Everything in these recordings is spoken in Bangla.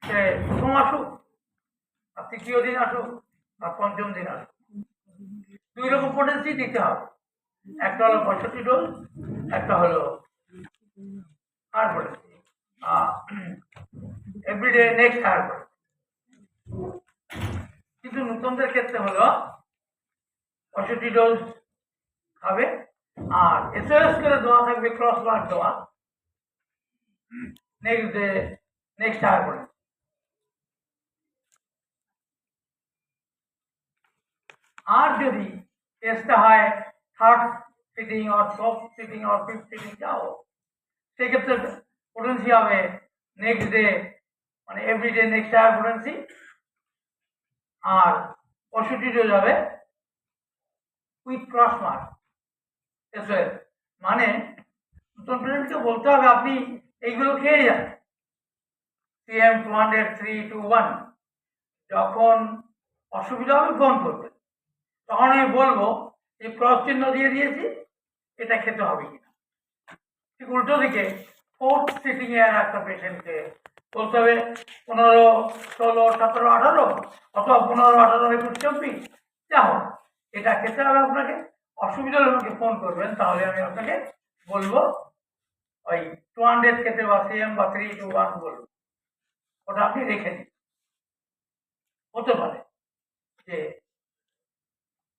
সে প্রথম আসুক আর তৃতীয় দিন আসুক আর পঞ্চম দিন আসুক, 2 রকম পোটেন্সি দিতে হবে। একটা হলো 65 ডোজ, একটা হলো higher potency, everyday next higher potency. কিন্তু নতুনদের ক্ষেত্রে হলো 65 ডোজ খাবে আর এসওএস করে দেওয়া থাকবে, ক্রস ওয়ার্ড দেওয়া, next day next higher potency. আর যদি টেস্টটা হয় 3rd সিটিং আর 4th সিটিং আর 5th সিটিং যাও, সেক্ষেত্রে পোটেন্সি হবে নেক্সট ডে, মানে এভরিডে নেক্সট হায়ার পোটেন্সি, আর 65 ডোজ হবে উইথ ক্রস মার্ক এসওএস। মানে নতুন পেশেন্টকে বলতে হবে আপনি এইগুলো খেয়ে যান, CM 200 3 2 1। যখন অসুবিধা হবে ফোন করবেন, তখন আমি বলবো এই ক্রস চিহ্ন দিয়ে দিয়েছি, এটা খেতে হবে কিনা। ঠিক উল্টো দিকে 4th সিটিং এর একটা পেশেন্টকে বলতে হবে 15 16 17 18 অথবা 15 18 21 24 যা হোক এটা খেতে হবে আপনাকে। অসুবিধা হলে আমাকে ফোন করবেন, তাহলে আমি আপনাকে বলবো ওই 200 খেতে বা CM বা 3 2 1 বলবো, ওটা আপনি রেখে দিন। হতে পারে যে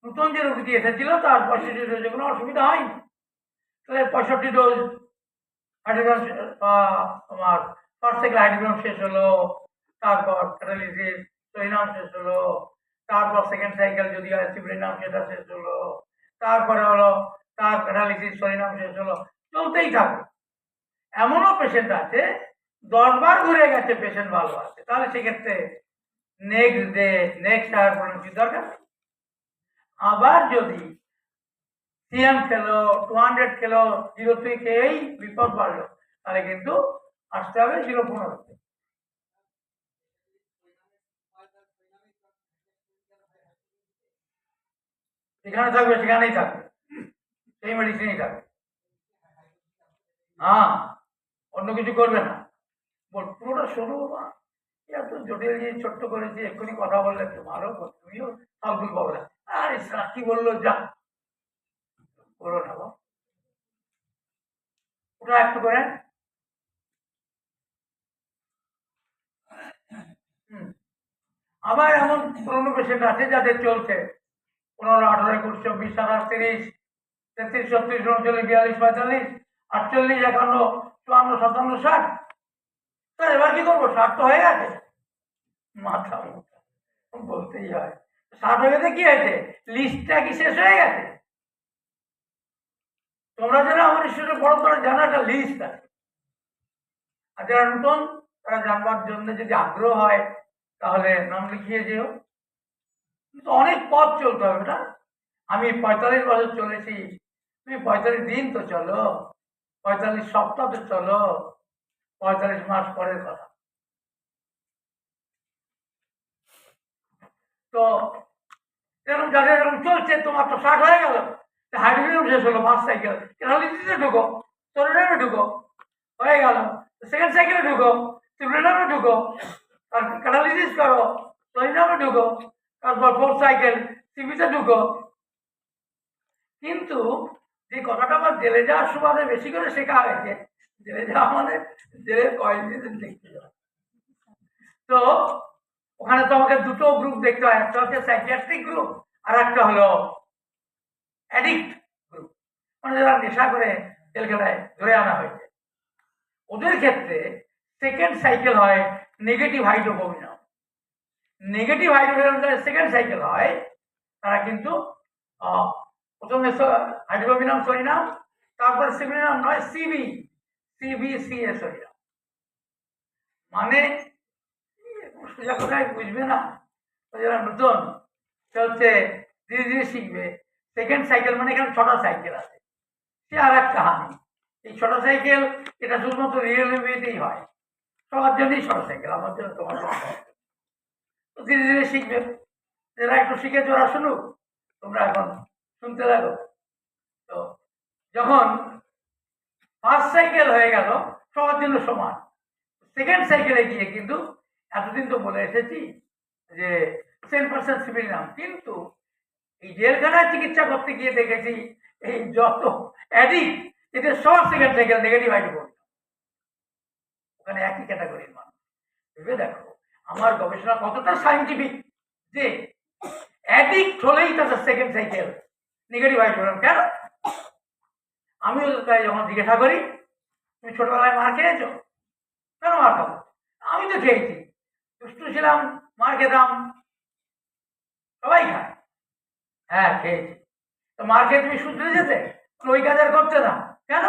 নতুন যে রোগীটি এসেছিল তার 65 ডোজে কোনো অসুবিধা হয়নি, তাহলে 65 ডোজ হাইড্রোগ্রাম তোমার ফার্স্ট সাইকেল হাইড্রোগ্রাম শেষ হলো, তারপর ক্যাটালিসিস সরিনাম শেষ হলো, তারপর সেকেন্ড সাইকেল যদি হয় সিব্রিনাম সেটা শেষ হলো, তারপরে হলো তার ক্যাটালিসিস সরিনাম শেষ হলো, চলতেই থাকবে। এমনও পেশেন্ট আছে 10 বার ঘুরে গেছে, পেশেন্ট ভালো আছে, তাহলে সেক্ষেত্রে next day next higher potency দরকার। আবার যদি CM খেলো 200 খেলো 03 খেয়েই বিপদ বাড়লো, তাহলে কিন্তু আসতে হবে 015। যেখানে থাকবে সেখানেই থাকবে, সেই মেডিসিনই থাকবে। হ্যাঁ, অন্য কিছু করবে না। পুরোটা শোনো বাবা, এত জটিল জিনিস ছোট্ট করেছি, এক্ষুনি কথা বললে একটু ভালো, তুমিও ফালতুল পাবে না। আরে কি বললো যা বলো না, ওটা একটু করে। আবার এমন পুরোনো পেশেন্ট আছে যাদের চলছে 15 18 21 24 27 30 33 36 39 42 45 48 51 54 57 60। তো এবার কি করবো, 60 তো হয়ে গেছে, মাথা বলতেই হয়। 60 হয়ে গেছে, কি হয়েছে, লিস্টটা কি শেষ হয়ে গেছে? তোমরা যারা আমার স্টুডেন্ট পড়ো তারা জানো একটা লিস্ট আছে, আর যারা নতুন তারা জানবার জন্য যদি আগ্রহ হয় তাহলে নাম লিখিয়ে যেও। কিন্তু অনেক পথ চলতে হবে না। আমি 45 বছর চলেছি, তুমি 45 দিন তো চলো, 45 সপ্তাহ তো চলো, 45 মাস পরের কথা। তো এরকম যাদের এরকম চলছে, তোমার তো 60 হয়ে গেল, হাইড্রোজেন শেষ হলো, ফার্স্ট সাইকেল ক্যাটালিসিসে ঢুকো, সলিডারে ঢুকো, হয়ে গেল। সেকেন্ড সাইকেলে ঢুকো, সিব্রিনামে ঢুকো, আর ক্যাটালিসিস করো, সলিডারে ঢুকো, তারপর 4th সাইকেল সিবিতে ঢুকো। কিন্তু যে কথাটা আমার জেলে যাওয়ার সুবাদে বেশি করে শেখা হয়েছে, জেলে যাওয়া মানে জেলের কয়েকদিন দেখতে যাওয়া। তো ওখানে তো আমাকে দুটো গ্রুপ দেখতে হয়, একটা হচ্ছে সাইকিয়াট্রিক গ্রুপ আর একটা হলো অ্যাডিক্ট গ্রুপ, মানে যারা নেশা করে জেলখানায় ধরে আনা হয়েছে। ওদের ক্ষেত্রে সেকেন্ড সাইকেল হয় নেগেটিভ হাইড্রোকোমিনাম। নেগেটিভ হাইড্রোকোমিনাম সেকেন্ড সাইকেল হয়, তারা কিন্তু প্রথমে হাইড্রোকোমিনাম সরিনাম, তারপরে সিব্রিনাম নয় সিবি, সিবিসিএ সরিনাম। মানে সোজা কথায় বুঝবে না, যারা নতুন সে হচ্ছে ধীরে ধীরে শিখবে। সেকেন্ড সাইকেল মানে এখানে 6টা সাইকেল আছে, সে আর এক কাহানি। এই 6টা সাইকেল এটা শুধুমাত্র রিয়েলিটিতেই হয়, সবার জন্যই 6টা সাইকেল, আমার জন্য তোমার জন্য। তো ধীরে ধীরে শিখবে, যারা একটু শিখেছে ওরা শুনুক, তোমরা এখন শুনতে লাগো। তো যখন ফার্স্ট সাইকেল হয়ে গেল সবার জন্য সমান, সেকেন্ড সাইকেলে গিয়ে কিন্তু এতদিন তো বলে এসেছি যে 10% সিভিল নাম, কিন্তু এই জেলখানায় চিকিৎসা করতে গিয়ে দেখেছি এই যত অ্যাডিক্ট এদের সব সেকেন্ড সাইকেল নেগেটিভ আইডি বলি, ওখানে একই ক্যাটাগরির মানুষ। ভেবে দেখো আমার গবেষণা কতটা সাইন্টিফিক, যে অ্যাডিক্ট হলেই তাদের সেকেন্ড সাইকেল নেগেটিভ আইডি বললাম। কেন? আমিও তাই যখন জিজ্ঞাসা করি তুমি ছোটবেলায় মার খেয়েছো, কেন মার খাবো, আমি তো খেয়েছি, দুষ্টু ছিলাম, মার খেতাম, সবাই খায়। হ্যাঁ খেয়েছি। তো মার খেয়ে তুমি শুধরে যেতে, ওই কাজ আর করতে না কেন?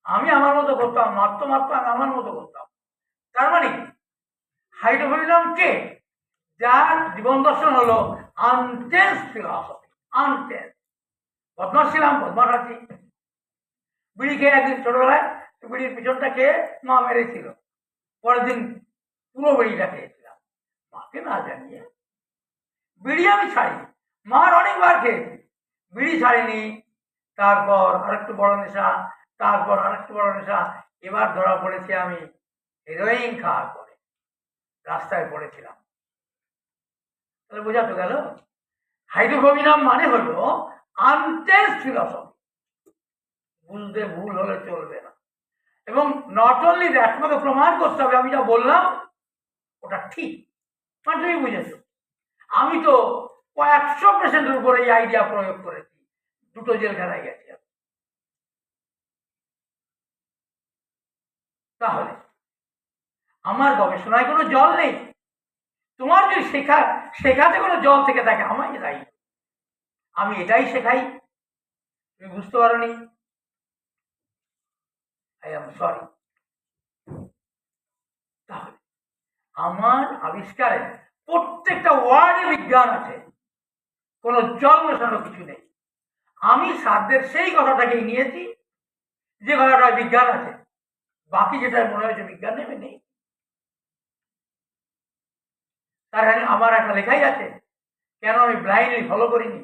আমি আমার মতো করতাম, মারতো মারতো, আমি আমার মতো করতাম। তার মানে হাইড্রোফোবিজম কে, যার জীবন দর্শন হলো আনটেন্স ফিলসফি, আনটেন্স। বদমাস ছিলাম, বদমাস আছি। বিড়ি খেয়ে একদিন ছোটবেলায় বিড়ির পিছনটা খেয়ে মা মেরেছিল, পরের দিন পুরো বিড়িটা খেয়েছিলাম মাকে না জানিয়ে। বিড়ি আমি ছাড়িনি, মার অনেকবার খেয়েছি, বিড়ি ছাড়িনি। তারপর আরেকটু বড় নেশা, তারপর আরেকটু বড় নেশা, এবার ধরা পড়েছি আমি হেরোইন খাওয়ার পরে, রাস্তায় পড়েছিলাম। তাহলে বোঝা তো গেল হাইড্রোফোবিজম মানে হলো আনটেন্স ফিলসফি। বুঝতে ভুল হলে চলবে না। এবং নট অনলি দ্যাট, তোমাকে প্রমাণ করতে হবে আমি যা বললাম ওটা ঠিক, মানে তুমি বুঝেছো। আমি তো কয়েকশো পেশেন্টের উপরে এই আইডিয়া প্রয়োগ করেছি, দুটো জেলখানায় গেছি। তাহলে আমার গবেষণায় কোনো জল নেই। তোমার যদি শেখাতে কোনো জল থেকে থাকে আমায় দায়ী, আমি এটাই শেখাই। তুমি বুঝতে পারোনি, আই এম সরি। তাহলে আমার আবিষ্কারে প্রত্যেকটা ওয়ার্ডে বিজ্ঞান আছে, কোনো জল মেশানো কিছু নেই। আমি সাধ্যের সেই কথাটাকেই নিয়েছি যে কথাটা বিজ্ঞান আছে, বাকি যেটা মনে হয়েছে বিজ্ঞান নেবে নেই। তার আমার একটা লেখাই আছে, কেন আমি ব্লাইন্ডলি ফলো করিনি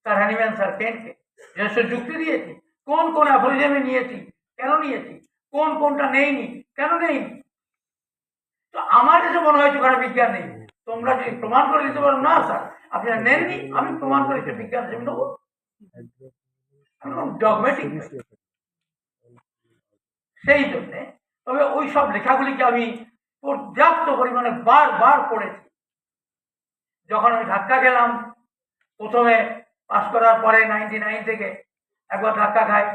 স্যার হ্যানিম্যান স্যার কেনকে, যথেষ্ট যুক্তি দিয়েছি কোন কোন অ্যাফোরিজমে নিয়েছি, কেন নিয়েছি, কোন কোনটা নেইনি, কেন নেইনি। তো আমার কাছে মনে হয়েছে ওখানে বিজ্ঞান নেই। তোমরা যদি প্রমাণ করে দিতে পারো না স্যার আপনারা নেননি, আমি প্রমাণ করেছি বিজ্ঞান হিসেবে নেবো। ডগমেটিক সেই জন্যে। তবে ওই সব লেখাগুলিকে আমি পর্যাপ্ত পরিমাণে বারবার পড়েছি। যখন আমি ধাক্কা খেলাম প্রথমে পাস করার পরে 99 থেকে একবার ধাক্কা খাই,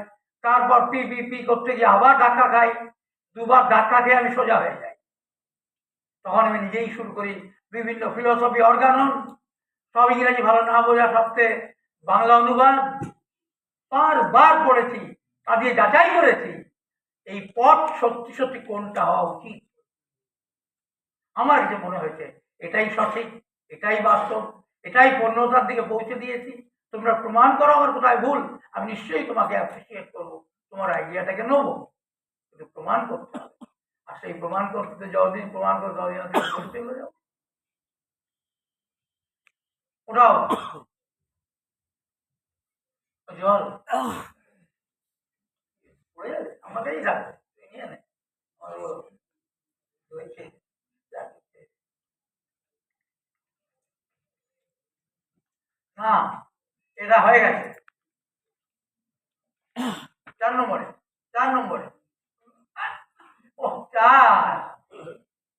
তারপর পিপিপি করতে গিয়ে আবার ধাক্কা খাই, দুবার ধাক্কা খেয়ে আমি সোজা হয়ে যাই। তখন আমি নিজেই শুরু করি বিভিন্ন ফিলোসফি, অর্গানন, সব ইংরেজি ভালো না বোঝা সত্ত্বে বাংলা অনুবাদ বারবার পড়েছি, তা দিয়ে যাচাই করেছি এই পথ সত্যি সত্যি কোনটা হওয়া উচিত। আমার কাছে মনে হয়েছে এটাই সঠিক, এটাই বাস্তব, এটাই পূর্ণতার দিকে পৌঁছে দিয়েছি। তোমরা প্রমাণ করো আমার কোথায় ভুল, আমি নিশ্চয়ই তোমাকে অ্যাপ্রিসিয়েট করবো, তোমার আইডিয়াটাকে নেবো, কিন্তু প্রমাণ করতে হবে। আর সেই প্রমাণ করতে যতদিন প্রমাণ করতে ততদিন চলে যাও। ওটাও জল পড়ে যাবে, আমাকেই থাকবে, নিয়ে নে। না এটা হয়ে গেছে 4 নম্বরে, 4 নম্বরে। ও 4,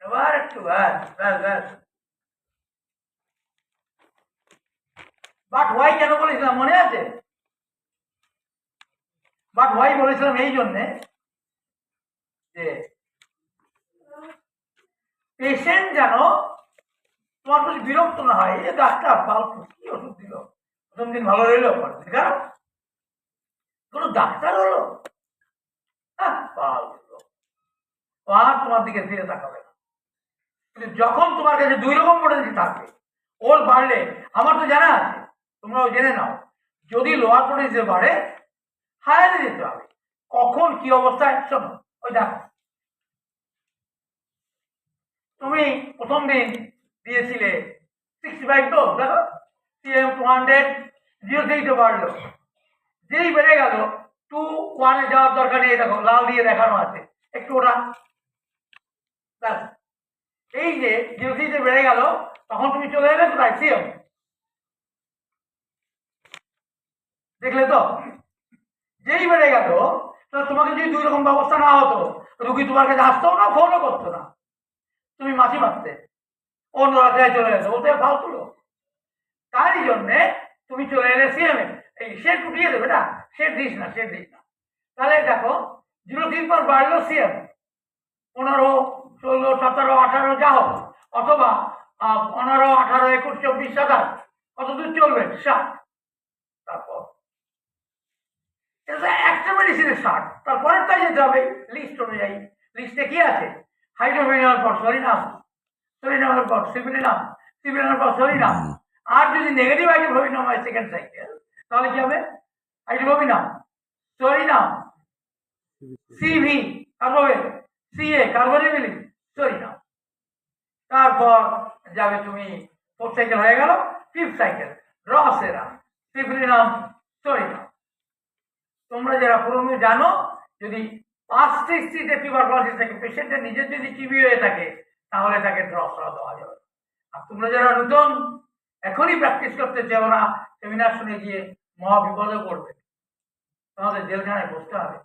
এবার একটু ব্যাস ব্যাস ব্যাস। বাট ওয়াই কেন বলেছিলাম মনে আছে? বাট ওয়াই বলেছিলাম এই জন্যে যে পেশেন্ট যেন তোমার প্রতি বিরক্ত না হয়, এই ডাক্তার ফালতু কি ওষুধ দিল, প্রথম দিন ভালো রইল, পরের দিন খারাপ, কোনো ডাক্তার হলো আর তোমার দিকে ফিরে তাকাবে না। যখন তোমার কাছে 2 রকম পোটেন্সি থাকবে, ওর বাড়লে, আমার তো জানা আছে, তোমরাও জেনে নাও, যদি লোয়ার পোটেন্সি বাড়ে হায়ারে যেতে হবে। কখন কি অবস্থায় শোনো, ওই দেখো তুমি প্রথম দিন দিয়েছিলে 65 ডোজ, দেখো সিএম 200 0.8 বাড়লো, যেই বেড়ে গেল 2-1 যাওয়ার দরকার নেই, দেখো লাল দিয়ে দেখানো আছে, একটু ওটা ব্যাস এই যে 0.3 বেড়ে গেল, তখন তুমি চলে এলে কোথায়? সিএম। দেখলে তো, যেই বেড়ে গেল, তো তোমাকে যদি দুই রকম ব্যবস্থা না হতো, রুগী তোমার কাছে আসতেও না, ফোনও করতো না, তুমি মাছি মারতে, অন্য রাখায় চলে যেত, ওতে ফালতু লোক। তারই জন্যে তুমি চলে এলে সিএমে। এই শেড উঠিয়ে দেবে না, শেড দিস না, শেড দিস না। তাহলে দেখো 0.3 পর বাড়লো সিএম, 15, 16, 17, 18 যা হোক, অথবা 15, 18, 21, 24, 27, কত দূর চলবে? 60। তারপর একটা মেডিসিনের 60, তারপরেরটা যেতে হবে লিস্ট অনুযায়ী। লিস্টে কি আছে? হাইড্রোভেনিয়ার পর সরিনাম, সরিনামের পর সিভিলিনাম, সিভিলিনামের পর সরিনাম। আর যদি নেগেটিভ হাইড্রোভেনিয়াম হয় সেকেন্ড সাইকেল, তাহলে কি হবে? হাইড্রোভেনিয়াম, সরিনাম, সিভি কার্বোভেন, সিএ কার্বোনিলিন, সরিনাম। তারপর যাবে তুমি, 4th সাইকেল হয়ে গেল, 5th সাইকেল রসেরাম, সিভিলিনাম, সরিনাম। তোমরা যারা পুরনো জানো, যদি 5টি স্থিতিতে টিউবারকুলোসিস থাকে, পেশেন্টের নিজের যদি টিবি হয়ে থাকে, তাহলে তাকে ড্রপসরা দেওয়া যাবে। আর তোমরা যারা নতুন, এখনই প্র্যাকটিস করতে চাও না, সেমিনার শুনে গিয়ে মহা বিপদে পড়বে, তোমাদের জেলখানায় বসতে হবে।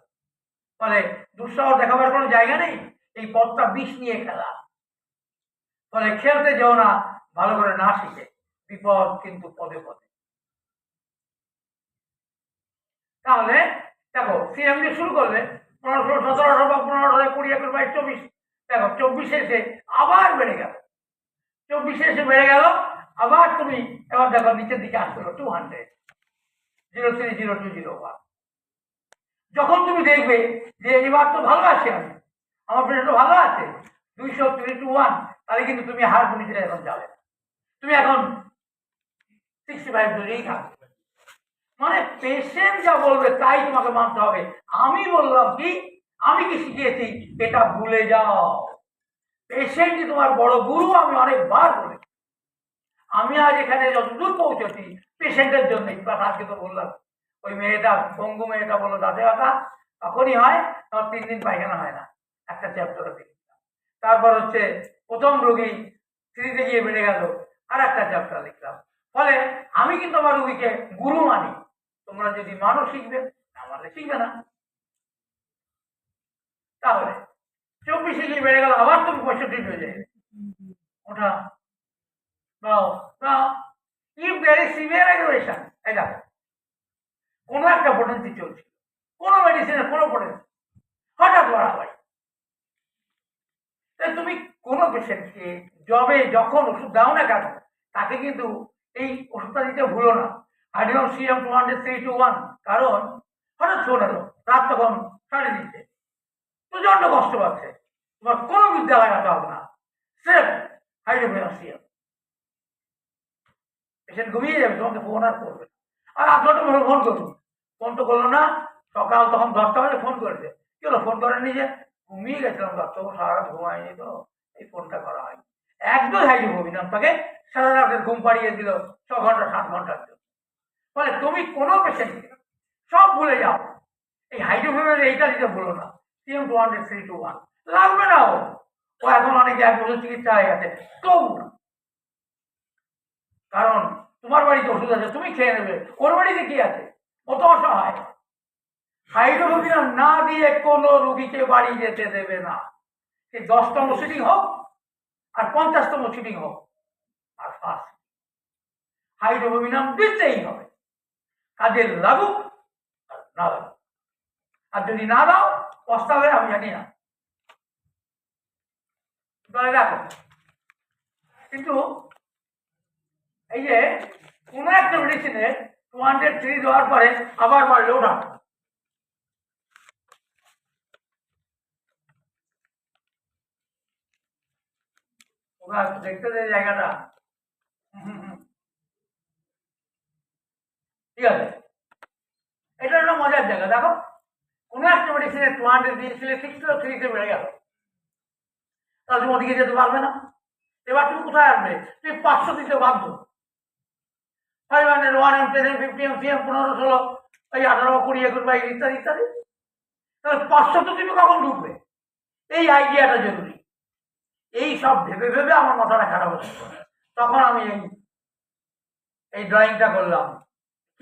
ফলে দুঃসাহস দেখাবার কোনো জায়গা নেই, এই পথটা বিষ নিয়ে খেলা। ফলে খেলতে যাও না ভালো করে না শিখে, বিপদ কিন্তু পদে পদে। তাহলে দেখো, সিএম দিয়ে শুরু করলে 15, 16, 17, 18, 15, 20, 21, 22, 24, দেখো 24 এসে আবার বেড়ে গেল, 24 এসে বেড়ে গেল, আবার তুমি এবার দেখো নিচের দিকে আসতে হলো 200, 03, 02, 01। যখন তুমি দেখবে যে এবার তো ভালো আছি আমি, আমার পেশেন্ট ভালো আছে, 200, 3 to 1, তাহলে কিন্তু তুমি হার পুলিশে এখন যাবে না, তুমি এখন 65 ধরেই থাকবে। মানে পেশেন্ট যা বলবে তাই তোমাকে মানতে হবে। আমি বললাম কি, আমি কি শিখিয়েছি এটা ভুলে যাও। পেশেন্টই তোমার বড় গুরু, আমি অনেকবার বলেছি। আমি আজ এখানে যতদূর পৌঁছেছি পেশেন্টের জন্য। আজকে তো বললাম, ওই মেয়েটা, পঙ্গু মেয়েটা বললো দাঁতে ব্যথা, তখনই হয়, তোমার 3 দিন পায়খানা হয় না, একটা চ্যাপ্টারে দিই। তারপর হচ্ছে প্রথম রোগী 3তে গিয়ে বেড়ে গেল, আর একটা চ্যাপ্টার লিখলাম। ফলে আমি কিন্তু আমার রোগীকে গুরু মানি। তোমরা যদি মানো শিখবে, আমাদের শিখবে না। তাহলে 24 গিয়ে বেড়ে গেল, আবার তুমি 65 হয়ে যাবে, ওটা নাও নাও। If there is severe aggravation, এই দেখো কোনো একটা পোটেন্সি চলছে, কোনো মেডিসিনের কোনো পোটেন্সি হঠাৎ বাড়াবাড়ি। তুমি কোনো পেশেন্টকে যখন ওষুধ দাও না কেন, তাকে কিন্তু এই ওষুধটা দিতে ভুলো না। হাইড্রোজেন সিএম 200, 3 to 1, কারণ হঠাৎ শোন এলো, রাত তখন 3:30, প্রচন্ড কষ্ট পাচ্ছে, তোমার কোনো বিদ্যা লাগাতে হবে না, সেফ হাইড্রোজেন সিএম। পেশেন্ট ঘুমিয়ে যাবে, তোমাকে ফোন আর করবে। আর 8 ঘন্টা পরে ফোন করুন, ফোন তো করলো না, সকাল তখন 10টা বাজে ফোন করেছে, কি হলো ফোন করেনি যে? ঘুমিয়ে গেছিলাম ডাক্তার, সারা রাত ঘুমায়নি তো, এই ফোনটা করা হয়। একদম হাইড্রোফোবিনাম তাকে সারা রাতের ঘুম পাড়িয়ে দিল 6 ঘন্টা 7 ঘন্টার জন্য। ফলে তুমি কোনো পেশেন্টকে সব ভুলে যাও, এই হাইড্রোফোবিনাম এইটা দিতে ভুলো না, সিএম 200, 3 to 1 লাগবে না। ও এখন অনেকে 1 বছর চিকিৎসা হয়ে গেছে, তবু না, কারণ তোমার বাড়িতে ওষুধ আছে, তুমি খেয়ে নেবে, ওর বাড়িতে কি আছে, ও তো অসহায়। হাইড্রোফোবিনাম না দিয়ে কোনো রুগীকে বাড়ি যেতে দেবে না, সে 10তম সিটিং হোক আর 50তম সিটিং হোক, আর ফার্স্ট হাইড্রোফোবিনাম দিতেই হবে, কাজে লাগুক আর না লাগুক। আর যদি না দাও পস্তাবে, আমি জানি না। দেখো কিন্তু এই যে কোনো একটা মেডিসিনে 203 দেওয়ার পরে আবার বাড়লো না, ওরা দেখতে দেয় জায়গাটা। ঠিক আছে, এটা একটা মজার জায়গা। দেখো কোনো একটা মেডিসিনে 200 দিয়েছিলে, 603 বেড়ে গেল, তাহলে তুমি ওদিকে যেতে পারবে না। এবার তুমি কোথায় আসবে? তুমি 500 দিতে বাধ্য। 500, 1M, 10M, 50M, 3M, 15, 16, 18, 20, 21, 22 ইত্যাদি ইত্যাদি। তাহলে 500 তো তুমি কখন ঢুকবে? এই আইডিয়াটা জরুরি। এই সব ভেবে ভেবে আমার মাথাটা খারাপ হচ্ছে। তখন আমি এই ড্রয়িংটা করলাম,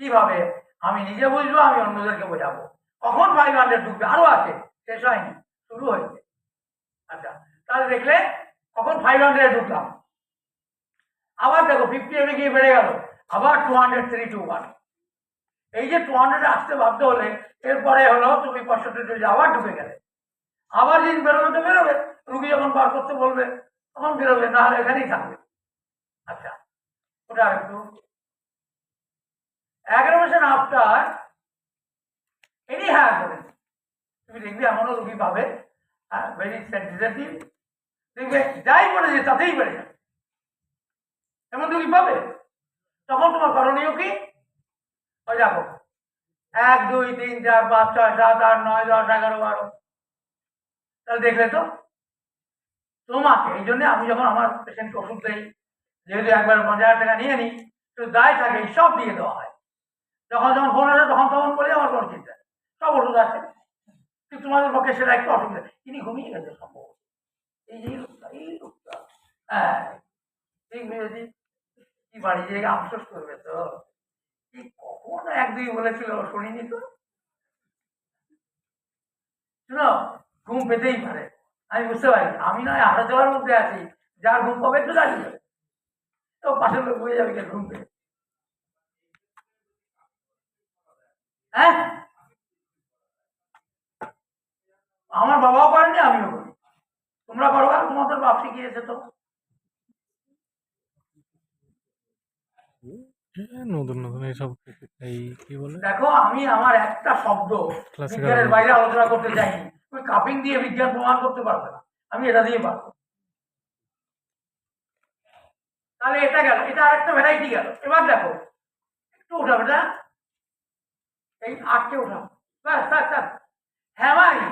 কিভাবে আমি নিজে বুঝবো, আমি অন্যদেরকে বোঝাবো। কখন 500 ঢুকবে, আরো আছে, শেষ হয়নি, শুরু হয়েছে। আচ্ছা, তাহলে দেখলে কখন 500 ঢুকলাম, আবার দেখো 50 গিয়ে বেড়ে গেল, আবার 200, 3, 2, 1। এই যে 200 আসতে বাধ্য হলে, এরপরে হলো তুমি 65 আবার ঢুকে গেলে, আবার দিন বেরোবে তো বেরোবে, রুগী যখন বার করতে বলবে তখন বেরোবে, না হলে এখানেই থাকবে। আচ্ছা, ওটা আরেকটু aggravation after any hair, তুমি দেখবে এমনও রুগী পাবে ভেরি সেন্সিটিভ, দেখবে যাই বলেছে তাতেই বেড়ে যাবে, এমন রুগী পাবে। তখন তোমার করণীয় কি? ওই দেখো 1, 2, 3, 4, 5, 6, 7, 8, 9, 10, 11, 12, তাহলে দেখলে তো তোমাকে। এই জন্য আমি যখন আমার পেশেন্টকে ওষুধ দিই, যেহেতু একবার 5000 টাকা নিয়ে নিই, তো দায় থাকে সব দিয়ে দেওয়া হয়। যখন যখন ফোন আসে তখন বলে আমার কোনো চিন্তা নেই, সব ওষুধ আছে, কিন্তু তোমাদের পক্ষে সেটা একটু অসুবিধা। তিনি ঘুমিয়ে গেছে সম্ভব, এই লোকটা হ্যাঁ ঠিক বুঝেছি। কি বাড়ি যেয়ে আফসোস করবে তো, কি কখন 1, 2 বলেছিল শুনিনি তো। শুনো, ঘুম পেতেই পারে, আমি বুঝতে পারি। আমি নয় হাঁটা চলার মধ্যে আছি, যার ঘুম পাবে একটু দাঁড়িয়ে যাবে, তো পাশের লোক বুঝে যাবে ঘুম পেয়ে। হ্যাঁ, আমার বাবাও করেনি, আমিও করি। তোমরা করো, তোমাদের বাপ শিখিয়েছে তো। নতুন নতুন এইসব এই কি বলে, দেখো আমি আমার একটা শব্দ বিজ্ঞানের বাইরে আলোচনা করতে চাইনি। ওই কাপিং দিয়ে বিজ্ঞান প্রমাণ করতে পারবে না, আমি এটা দিয়ে পারবো। তাহলে এটা গেল, এটা আরেকটা ভ্যারাইটি গেল। এবার দেখো একটু উঠাবে না, এই 8টে উঠাও, ব্যাস ব্যাস ব্যাস। হ্যামারিং,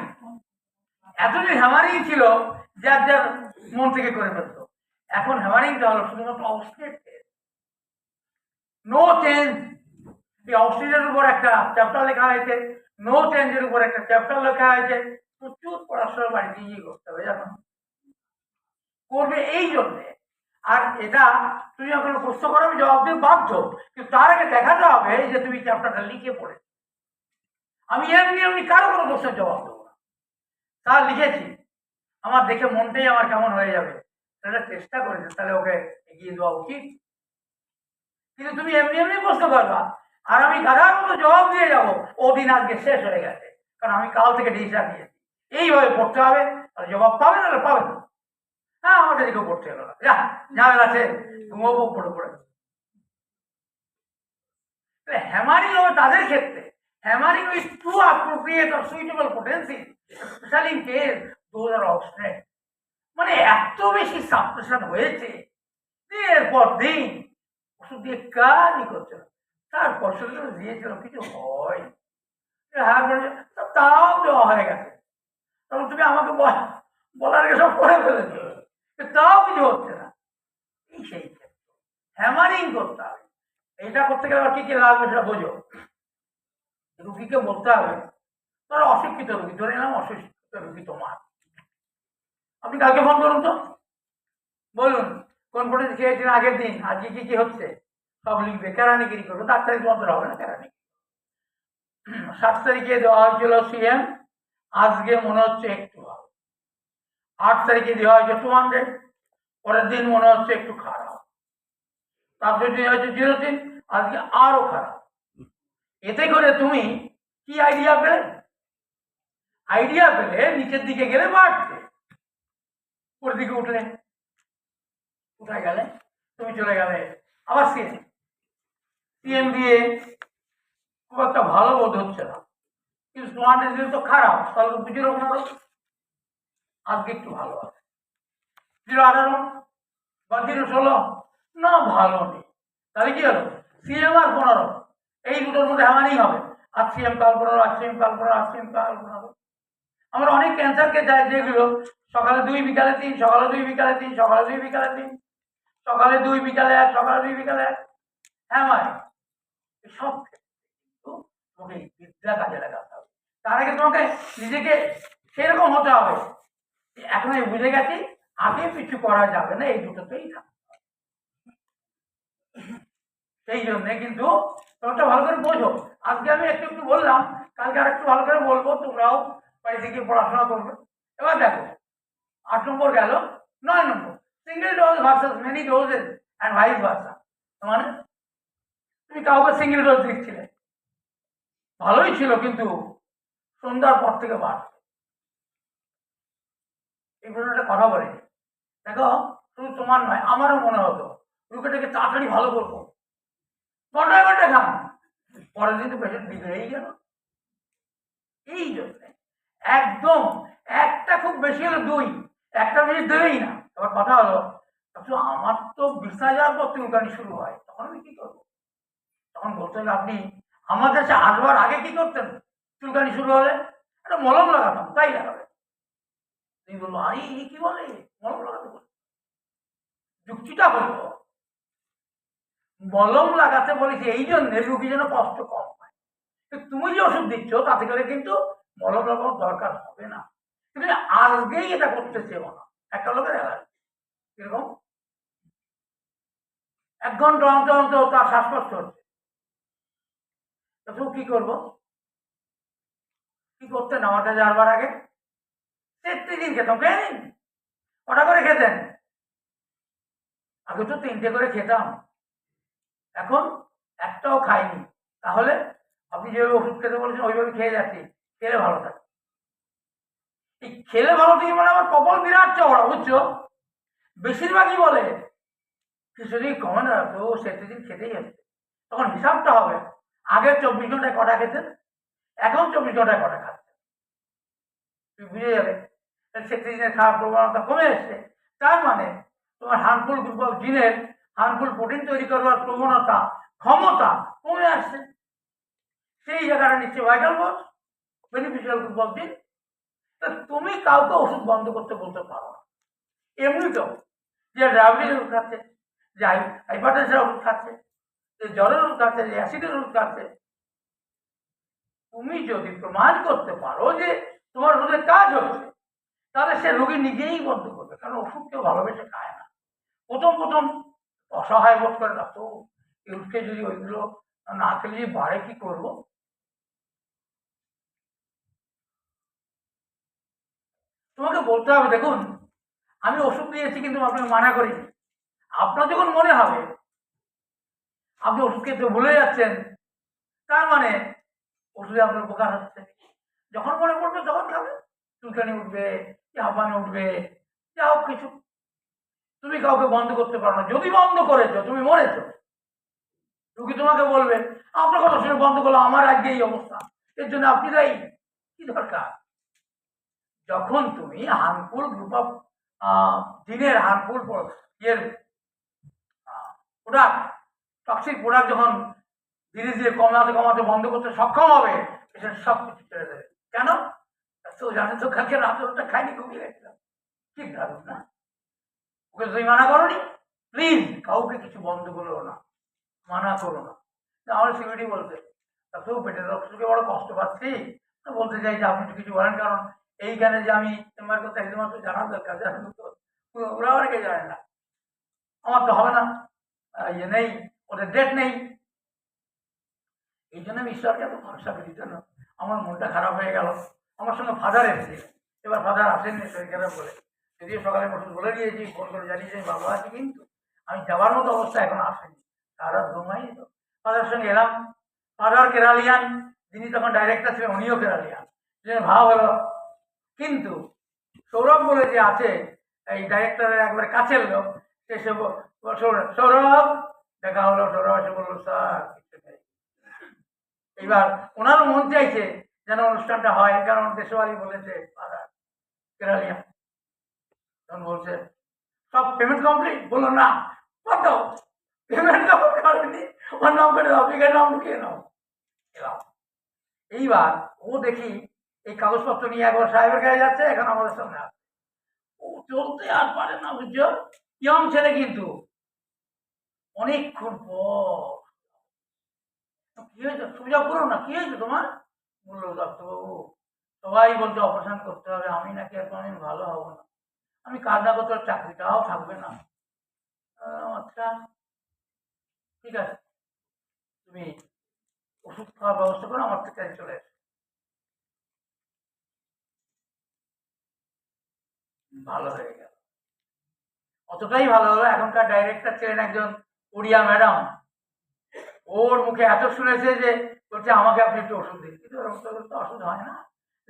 এতদিন হ্যামারিং ছিল যার যার মন থেকে করে ফেলতো। এখন হ্যামারিংটা হলো শুধুমাত্র অবস্টেট, নো চেঞ্জ। এই অক্সিজেনের উপর একটা চ্যাপ্টার লেখা হয়েছে, নো চেঞ্জের উপর একটা চ্যাপ্টার লেখা হয়েছে। প্রচুর পড়াশোনা বাড়িতে গিয়ে করতে হবে, জানো, করবে এই জন্যে। আর এটা তুমি যখন প্রশ্ন করো আমি জবাব দিয়ে বাধ্য, কিন্তু তার আগে দেখাতে হবে যে তুমি চ্যাপ্টারটা লিখে পড়ে। আমি এমনি এমনি কারো কোনো প্রশ্নের জবাব দেবো না, তা লিখেছি, আমার দেখে মনটাই আমার কেমন হয়ে যাবে, সেটা চেষ্টা করেছে, তাহলে ওকে এগিয়ে দেওয়া উচিত। কিন্তু তুমি এমনি এমনি প্রশ্ন করবা আর আমি গাধার মতো জবাব দিয়ে যাবো, ওদিন আজকে শেষ হয়ে গেছে, কারণ আমি কাল থেকে ডিসিশন নিয়েছি এইভাবে পড়তে হবে, আর জবাব পাবে না, পাবে না। হ্যাঁ, আমাকে দিকেও পড়তে হলো না, যা ঝামেলা আছে, ঘুমাবো পড়ে পড়ে। হ্যামারিং হবে তাদের ক্ষেত্রে, hammering is to appropriate or suitable potency, specially in case those are obstruct. মানে এত বেশি সাপ্রেশন হয়েছে, দিনের পর দিন ওষুধ দিয়ে কাজই করছে না। তারপর সেগুলো দিয়েছিল, কিছু হয় তাও দেওয়া হয়ে গেছে, তখন তুমি আমাকে বলার সব করে ফেলেছো, তাও কিছু হচ্ছে না। এই সেই হ্যামারিং করতে হবে। এইটা করতে গেলে কি কি লাগবে সেটা বোঝো। রুগীকে বলতে হবে, ধরো অশিক্ষিত রুগী, ধরে নিলাম অশিক্ষিত রুগী তোমার, আপনি কালকে ফোন করুন তো, বলুন কনফারেন্স খেয়েছেন আগের দিন, আজকে কি কি হচ্ছে সব লিখবে, কেরানিগিরি করবে, ডাক্তারি তোমাদের হবে না কেরানি। 7 তারিখে দেওয়া হয়েছিল সিএম, আজকে মনে হচ্ছে একটু ভালো। 8 তারিখে দেওয়া হয়েছে 200, পরের দিন মনে হচ্ছে একটু খারাপ, তারপরে দেওয়া হয়েছে 03, আজকে আরো খারাপ। এতে করে তুমি কি আইডিয়া পেলে? আইডিয়া পেলে নিচের দিকে গেলে বাড়ছে, উপরের দিকে উঠলে, উঠে গেলে তুমি চলে গেলে আবার সিএম। সিএম দিয়ে খুব একটা ভালো বোধ হচ্ছে না, কিন্তু 200 তো খারাপ, তাহলে 0.15, আজকে একটু ভালো আছে। 0.18 বা 0.16, না ভালো নেই। তাহলে কি হলো? সিএম আর 15, এই দুটোর মধ্যে হ্যামারিং হবে। আর সিএম কাল 15, আর সিএম কাল 15, আর সিএম কাল 15। আমরা অনেক ক্যান্সারকে যায় যেগুলো সকালে 2, বিকালে 3, সকালে 2, বিকালে 3, সকালে 2, বিকালে 3, সকালে 2, বিকালে 1, সকালে 2, বিকালে 1, হ্যামারিং। সব তোমাকে বিদ্যা কাজে লাগাতে হবে। তার আগে তোমাকে নিজেকে সেরকম হতে হবে, এখন আমি বুঝে গেছি আগে পিছু করা যাবে না, এই দুটোতেই থাকবে। সেই জন্য কিন্তু তোমরা ভালো করে বোঝো। আজকে আমি একটু একটু বললাম, কালকে আর একটু ভালো করে বলবো, তোমরাও বাড়িতে গিয়ে পড়াশোনা করবে। এবার দেখো 8 নম্বর গেল। 9 number, single dose versus many doses and vice versa. মানে তুমি কাউকে সিঙ্গেল ডোজ দিচ্ছিলে, ভালোই ছিল, কিন্তু সন্ধ্যার পর থেকে বাড়ছে। এগুলো একটা কথা বলে, দেখো শুধু তোমার নয়, আমারও মনে হতো রুগীটাকে তাড়াতাড়ি ভালো করবো, ঘন্টায় ঘন্টা খাম, পরের দিন তো পেশেন্ট বিগড়েই গেল। এই জন্য একদম একটা খুব বেশি হলো 2, একটা বেশি দেবেই না। এবার কথা হলো, আমার তো 20,000 পর চুলকানি শুরু হয়, তখন আমি কি করবো? তখন বলতে হলে আপনি আমার কাছে আসবার আগে কি করতেন? চুলকানি শুরু হলে একটা মলম লাগাতাম, তাই লাগাবে। তুমি বলবো আরে কি বলে মলম লাগাতে বলে? যুক্তিটা হলো মলম লাগাতে বলেছি এই জন্য রুগী যেন কষ্ট কম হয়। তুমি যে ওষুধ দিচ্ছ তাতে করে কিন্তু মলম লাগানোর দরকার হবে না। তুমি আজকেই এটা করতে চেও না। একটা লোকের অ্যালার্জি এরকম 1 ঘন্টা অন্তর অন্তর তার শ্বাসকষ্ট হচ্ছে, তো কি করবো? কি করতেন আমার কাছে যাওয়ার আগে? 33 দিন খেতাম। খেয়ে নিন, কটা করে খেতেন? আগে তো 3টে করে খেতাম, এখন একটাও খাইনি। তাহলে আপনি যেভাবে ওষুধ খেতে বলেছেন ওইভাবে খেয়ে যাচ্ছি, খেলে ভালো থাকে। এই খেলে ভালো থাকে মানে আমার কপাল বিরাট চওড়া, বুঝছো? বেশিরভাগই বলে কিছুদিন কমে না তো সেদিন খেতেই হচ্ছে। তখন হিসাবটা হবে আগে 24 ঘন্টায় কটা খেতেন, এখন 24 ঘন্টায় কটা খাচ্ছেন, তুমি বুঝে যাবে। সেদিনের খাওয়ার প্রবণতা কমে এসছে, তার মানে তোমার হার্মফুল গ্রুপ অফ জিনের হার্মফুল প্রোটিন তৈরি করবার প্রবণতা ক্ষমতা কমে আসছে। সেই জায়গাটা নিচ্ছে vital force, beneficial group of জিন। তুমি কাউকে ওষুধ বন্ধ করতে বলতে পারো না। এমনিতেও যে ডায়াবেটিসের ওষুধ খাচ্ছে, যে হাইপারটেনশনের ওষুধ খাচ্ছে, যে জ্বরের ওষুধ খাচ্ছে, যে অ্যাসিডের ওষুধ খাচ্ছে, তুমি যদি প্রমাণ করতে পারো যে তোমার ওষুধের কাজ হচ্ছে, তাহলে সে রোগী নিজেই বন্ধ করবে। কারণ ওষুধ কেউ ভালোবেসে খায় না। প্রথম প্রথম অসহায় বোধ করে না, তো ওষুধকে যদি ওইগুলো না খেলে যদি বাড়ে কি করবো? তোমাকে বলতে হবে দেখুন আমি ওষুধ দিয়েছি কিন্তু আপনাকে মানা করিনি। আপনার যখন মনে হবে আপনি ওষুধ খেতে ভুলে যাচ্ছেন, তার মানে ওষুধে আপনার উপকার হচ্ছে। যখন মনে পড়বে তখন খাবে, চুলকানি উঠবে, হাঁপানি উঠবে, যা হোক কিছু। তুমি কাউকে বন্ধ করতে পারো না। যদি বন্ধ করেছো তুমি মরেছো। রুগী তোমাকে বলবে আপনার কথা শুনে বন্ধ করলো, আমার আজকে এই অবস্থা, এর জন্য আপনি দায়ী। কি দরকার? যখন তুমি হার্মফুল গ্রুপ অফ জিনের হার্মফুল ইয়ের প্রোডাক্ট, টক্সিক প্রোডাক্ট যখন ধীরে ধীরে কমাতে কমাতে বন্ধ করতে সক্ষম হবে, পেশেন্ট সব কিছু ছেড়ে দেবে। কেন? তো জানে তো কালকে রাত্রে খাইনি, ঘুমিয়ে গেছিলাম। ঠিক দারুন না? ওকে তুমি মানা করোনি? প্লিজ কাউকে কিছু বন্ধ করো না, মানা করো না। আমার সিকিউরিটি বলছে তাতেও পেটের রক্তকে বড় কষ্ট পাচ্ছি, বলতে চাই যে আপনি একটু কিছু বলেন। কারণ এইখানে যে আমি চেম্বার করতে একমাত্র জানার দরকার, ওরা অনেকে জানে না। আমার তো হবে না, ইয়ে নেই, ওদের ডেট নেই। এই জন্য আমি ঈশ্বরকে এত ভরসা করি। জন্য আমার মনটা খারাপ হয়ে গেল। আমার সঙ্গে ফাদার এসেছে, এবার ফাদার আসেননি শরীর খারাপ বলে, যদিও সকালে ওষুধ বলে দিয়েছি, ফোন করে জানিয়েছি আমি ভালো আছি, কিন্তু আমি যাওয়ার মতো অবস্থা এখন আসেনি। তারা ঘুমাই তো ফাদার সঙ্গে এলাম। ফাদার কেরালিয়ান, যিনি তখন ডাইরেক্টর ছিলেন উনিও কেরালিয়ান, ভাব হলো। কিন্তু সৌরভ বলে যে আছে এই ডাইরেক্টরের একবারে কাছের লোক, সে সৌরভ দেখা হলো। সৌরভ এসে বললো স্যার কিছু নেই। এবার ওনারও মন চাইছে যেন অনুষ্ঠানটা হয়, কারণ দেশওয়ালি বলেছে ফাদার কেরালিয়ান। তখন বলছে সব পেমেন্ট কমপ্লিট? বললো না। কত পেমেন্ট করেনি? ওর নাম করে অফিসের নাম ঢুকিয়ে নাও। এইবার ও দেখি এই কাগজপত্র নিয়ে একবার সাহেবের কাছে যাচ্ছে, এখন আমাদের সামনে আসছে। ও চলতে আর পারে না, বুঝছো? ইয়ং ছেলে কিন্তু অনেকক্ষণ পর কি হয়েছে, সুবিধা করো না, কি হয়েছে তোমার? বললো ডাক্তারবাবু সবাই বলছে অপারেশন করতে হবে, আমি নাকি আর কোনোদিন ভালো হবো না। আমি কাজ না করতে চাকরিটাও থাকবে না। আচ্ছা ঠিক আছে, তুমি ওষুধ খাওয়ার ব্যবস্থা করো, আমার থেকে চলে এসো। ভালো হয়ে গেল, অতটাই ভালো হলো এখনকার ডাইরেক্টর ছিলেন একজন উড়িয়া ম্যাডাম, ওর মুখে এত শুনেছে যে বলছে আমাকে আপনি একটু ওষুধ দিন, কিন্তু ওর তো ওষুধ হয় না।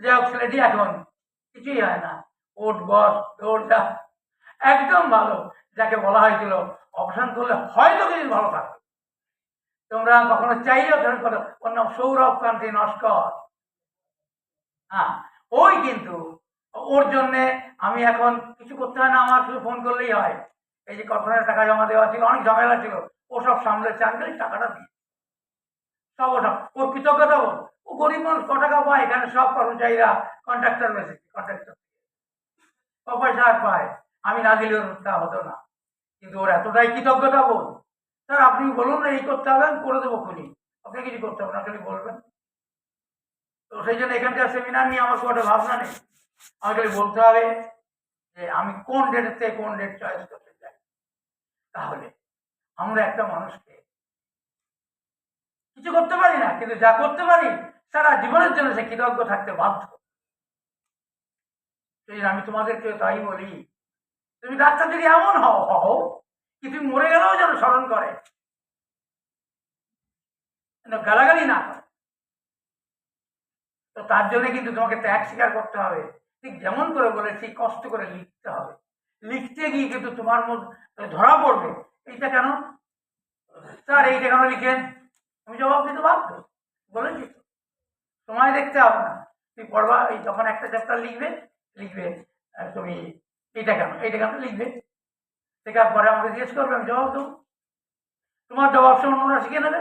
যাই হোক ছেলেটি এখন কিছুই হয় না, ওঠ বস দৌড় যা, একদম ভালো। যাকে বলা হয়েছিল অপারেশন করলে হয়তো কিছু ভালো থাকবে। তোমরা কখনো চাইলেও ধরে করো, ওর নাম সৌরভ কান্তি নস্কর। হ্যাঁ, ওই কিন্তু ওর জন্যে আমি এখন কিছু করতে হয় না, আমার শুধু ফোন করলেই হয়। এই যে কর্পোরেটের টাকা জমা দেওয়া ছিল, অনেক ঝামেলা ছিল, ও সব সামলেছে, আমি খালি টাকাটা দিই সব। ওটা ওর কৃতজ্ঞতা বল, ও গরিব মানুষ, ক টাকা পায় এখানে সব কর্মচারীরা কন্ট্রাক্টর বেসিস, কন্ট্রাক্টর ক পয়সা আর পায়, আমি না দিলে ওর তা হতো না। কিন্তু ওর এতটাই কৃতজ্ঞতা বোধ, স্যার আপনি বলুন না এই করতে হবে, আমি করে দেবো খুনি, আপনি কিছু করতে হবে না, খালি বলবেন। তো সেই জন্য এখানকার সেমিনার নিয়ে আমার খুব একটা ভাবনা নেই, আমাকে খালি বলতে হবে যে আমি কোন ডেটের থেকে কোন ডেট চয়েস করতে চাই। তাহলে আমরা একটা মানুষকে কিছু করতে পারি না, কিন্তু যা করতে পারি সারা জীবনের জন্য সে কৃতজ্ঞ থাকতে বাধ্য। সেই জন্য আমি তোমাদেরকে তাই বলি, তুমি ডাক্তার যদি এমন হও হও কি তুমি মরে গেলেও যেন স্মরণ করে, গালাগালি না করে। তো তার জন্য কিন্তু তোমাকে ত্যাগ স্বীকার করতে হবে। ঠিক যেমন করে বলেছি কষ্ট করে লিখতে হবে, লিখতে গিয়ে কিন্তু তোমার মধ্যে ধরা পড়বে এইটা কেন স্যার, এইটা কেন লিখেন, তুমি জবাব দিতে বাধ্য। বলেছি সময় দেখতে হবে না, তুমি পড়বা, এই যখন একটা চ্যাপ্টার লিখবে লিখবে তুমি এইটা কেন লিখবে, শেখার পরে আমাকে জিজ্ঞেস করবে, আমি জবাব দেবো। তোমার জবাব সে অন্যরা শিখে নেবে,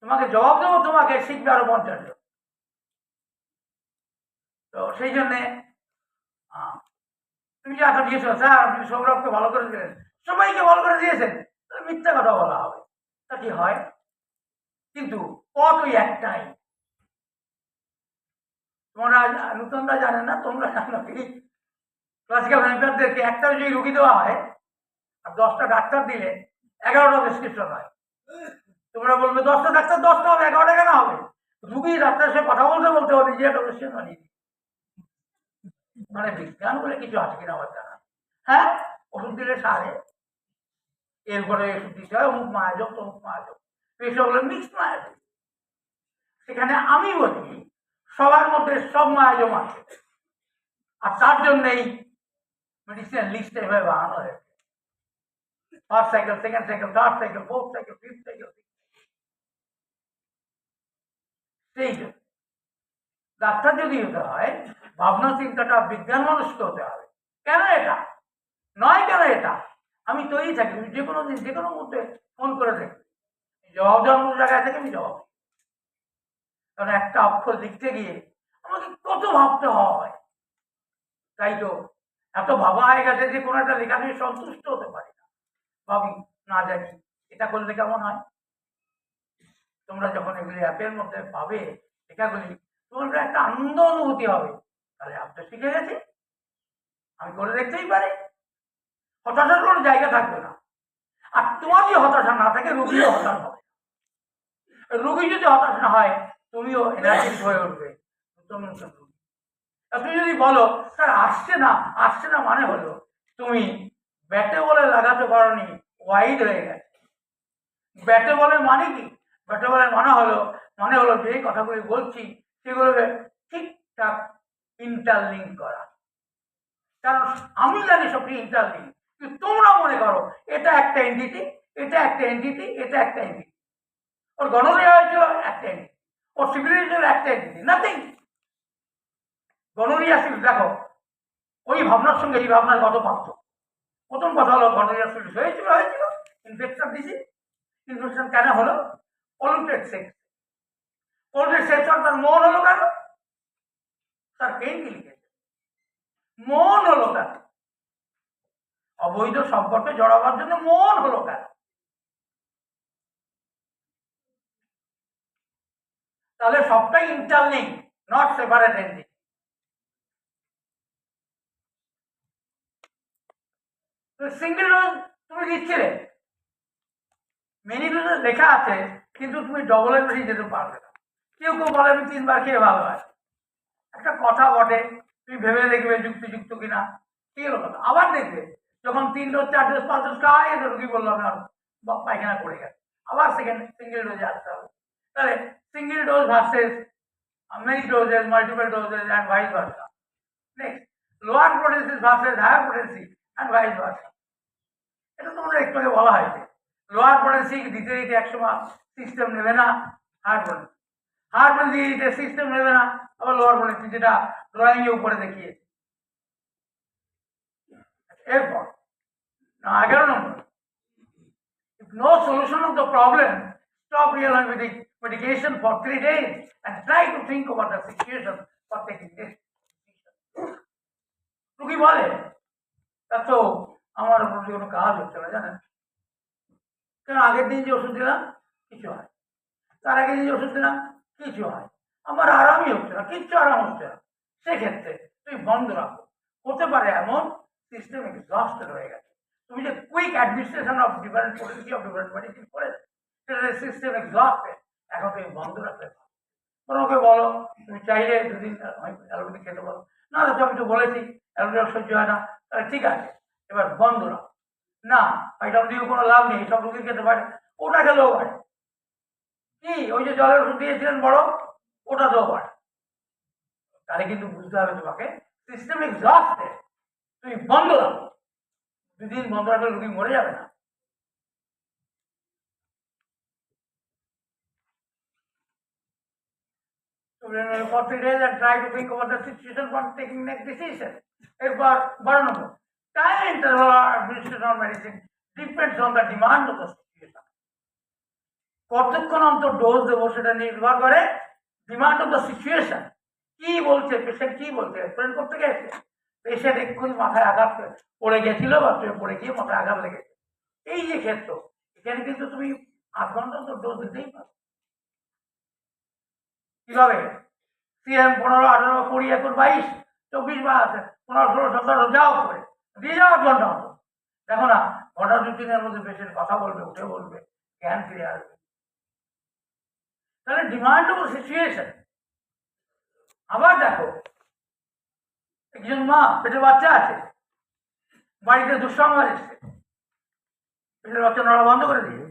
তোমাকে জবাব দেবো, তোমাকে শিখবে আরো 50 জন। তো সেই জন্যে তুমি যে এত দিয়েছো স্যার, আপনি সৌরভকে ভালো করে দিলেন, সবাইকে ভালো করে দিয়েছেন, মিথ্যা কথা বলা হবে, তা কি হয়? কিন্তু পথ ওই একটাই। তোমরা নতুনরা জানে না, তোমরা জানো কি ক্লাসিক্যাল হোমিওপ্যাথদেরকে একটা যদি রুগী দেওয়া হয় আর 10টা ডাক্তার দিলে 11টা প্রেসক্রিপশন হয়। তোমরা বলবে 10টা ডাক্তার 10টা হবে, 11টা কেন হবে? রুগী ডাক্তার সে কথা বলতে বলতে হবে যে একটা প্রেসক্রিপশন বানিয়ে দিই। মানে বিজ্ঞান বলে কিছু আছে কিনা আমার জানা। হ্যাঁ, ওষুধ দিলে সারে, এরপরে ওষুধ দিতে হয় অমুক মায়াযোগ তমুক মায়াযোগ, এইসব হলো মিক্স মায়াযোগ। সেখানে আমি বলি সবার মধ্যে সব মায়াযোগ আছে, আর তার জন্যই মেডিসিন লিস্ট এভাবে বানানো হয়েছে, first cycle, second cycle, third cycle, fourth cycle, fifth cycle. সেই জন্য ডাক্তার যদি হতে হয় ভাবনা চিন্তাটা বিজ্ঞান মানুষকে হতে হবে। কেন এটা নয়, কেন এটা আমি তৈরি থাকি, তুমি যে কোনো দিন যে কোনো মুহূর্তে ফোন করে দেখি, জবাব দেওয়ার জায়গায় থেকে আমি জবাব দিই। কারণ একটা অক্ষর লিখতে গিয়ে আমাকে কত ভাবতে হয়, তাই তো এত ভাবা হয়ে গেছে যে কোনো একটা লেখা নিয়ে সন্তুষ্ট হতে পারি না, ভাবি না জানি এটা করলে কেমন হয়। তোমরা যখন এগুলি অ্যাপের মধ্যে পাবে লেখাগুলি, তোমার একটা আনন্দ অনুভূতি হবে, তাহলে আপনি শিখে গেছি, আমি করে দেখতেই পারি, হতাশার কোনো জায়গা থাকবে না। আর তোমার যদি হতাশা না থাকে রুগীও হতাশ হবে, রুগী যদি হতাশ না হয় তুমিও এনার্জেটিক হয়ে উঠবে। তুমি যদি বলো স্যার আসছে না মানে হলো তুমি ব্যাটে বলে লাগাতে পারোনি, ওয়াইড হয়ে গেছে। ব্যাটে বলে মানে কি? ব্যাটে বলে মানে হলো যে কথাগুলি বলছি সেগুলোকে ঠিকঠাক ইন্টারলিঙ্ক করা। কারণ আমি জানি সবটি ইন্টারলিঙ্ক, কিন্তু তোমরা মনে করো এটা একটা এন্টিটি, এটা একটা এন্টিটি, এটা একটা এন্টিটি। ওর গণরিয়া হয়েছিল একটা এন্টিটি, ওর সিভিল হয়েছিল একটা এন্টিটি, নাথিং। গণরিয়া সিভিল দেখো ওই ভাবনার সঙ্গে এই ভাবনার কত পার্থক্য। প্রথম কথা হলো গণরিয়া সিভিল হয়েছিল ইনফেকশন ডিজিজ। ইনফেকশন কেন হলো? পলিউটেড সেক্স, পলিউটেড সেক্স তার মন হলো কেন? তার পেন কি লিখেছে, মন হলো কেন? অবৈধ সম্পর্কে জড়াবার জন্য মন হলো কেন? তাহলে সবটাই interlink, not separate entity. Single dose তুমি দিচ্ছিলে, মিনি ডোজে লেখা আছে, কিন্তু তুমি ডবলের বেশি যেতে পারবে না। কেউ কেউ বলে আমি 3 বার খেয়ে ভালো হয়, একটা কথা বটে, তুমি ভেবে দেখবে যুক্তিযুক্ত কিনা, কি হলো কথা। আবার দেখবে যখন 3 ডোজ 4 ডোজ 5 ডোজ খাওয়াই তো রুগী বললো আমি আর পায়খানা করে গেছে, আবার সেকেন্ড সিঙ্গেল ডোজে আসতে হবে। তাহলে single dose versus many doses, multiple doses and vice versa. Next, lower potency versus higher potency and vice versa. এটা তোমাদের একটু আগে বলা হয়েছে, লোয়ার পোটেন্সি দিতে দিতে একসময় সিস্টেম নেবে না, হায়ার পোটেন্সি দিতে সিস্টেম নেবে না, আবার লোয়ার পোটেন্সি, যেটা ড্রয়িং এ উপরে দেখিয়েছে। এরপর 11 নম্বর, if no solution of the problem, stop real Ayurvedic medication for 3 days and try to think about the situation for taking this decision. রুগী বলে তা তো আমার উপর কোনো কাজ হচ্ছে না, জানেন কেন? আগের দিন যে ওষুধ দিলাম কিছু হয়, তার আগের দিন যে ওষুধ দিলাম কিছু হয়, আমার আরামই হচ্ছে না, কিচ্ছু আরাম হচ্ছে না। সেক্ষেত্রে তুমি বন্ধ রাখো। হতে পারে এমন সিস্টেম এক্সস্টেড হয়ে গেছে, তুমি যে quick administration of different policy of different medicine করে সেটা সিস্টেম এক্সস্টেড, এখন তুমি বন্ধ রাখতে পারো। ওকে বলো তুমি চাইলে 2 দিন অ্যালোপ্যাথি খেতে পারো, না তো আমি তো বলেছি অ্যালোপ্যাথি সহ্য হয় না, তাহলে ঠিক আছে এবার বন্ধ রাখো। না ভাইটাম দিয়ে কোনো লাভ নেই, সব রুগী খেতে পারে, ওটা খেলেও পারে। কি ওই যে জলের ওষুধ দিয়েছিলেন বড়, ওটা দেওয়া পারে। তাহলে কিন্তু বুঝতে হবে তোমাকে সিস্টেম এক্সস্টেড, তুমি বন্ধ রাখো। 2 দিন বন্ধ রাখলে রুগী মরে যাবে না। For 3 days and try to think about the situation for taking next decision. এরপর 12 নম্বর, time interval of administration of medicine depends on the demand of the situation. কতক্ষণ অন্তর ডোজ দেবো সেটা নির্ভর করে ডিমান্ড অফ দ্য সিচুয়েশন। কি বলছে পেশেন্ট, কি বলছে, এক্সপ্লেন করতে গেছে, পেশেন্ট এক্ষুনি মাথায় আঘাত পড়ে গেছিল বা তুমি পড়ে গিয়ে মাথায় আঘাত লেগেছে, এই যে ক্ষেত্র, এখানে কিন্তু তুমি 8 ঘন্টা অন্তর ডোজ দিতেই পারো। কিভাবে? সিএম 15, 18, 20, 21, 24 বা আছে 15, 16, 17 যাও করে দিয়ে যাও 8 ঘন্টা মতো। দেখো না ঘন্টা 2-3-এর মধ্যে পেশেন্ট কথা বলবে, উঠে বলবে, জ্ঞান ফিরে আসবে। তাহলে ডিমান্ডেবল সিচুয়েশন। আবার দেখো একজন মা পেটে বাচ্চা আছে, বাড়িতে দুঃসংবাদ এসছে, পেটের বাচ্চা নড়া বন্ধ করে দিয়ে,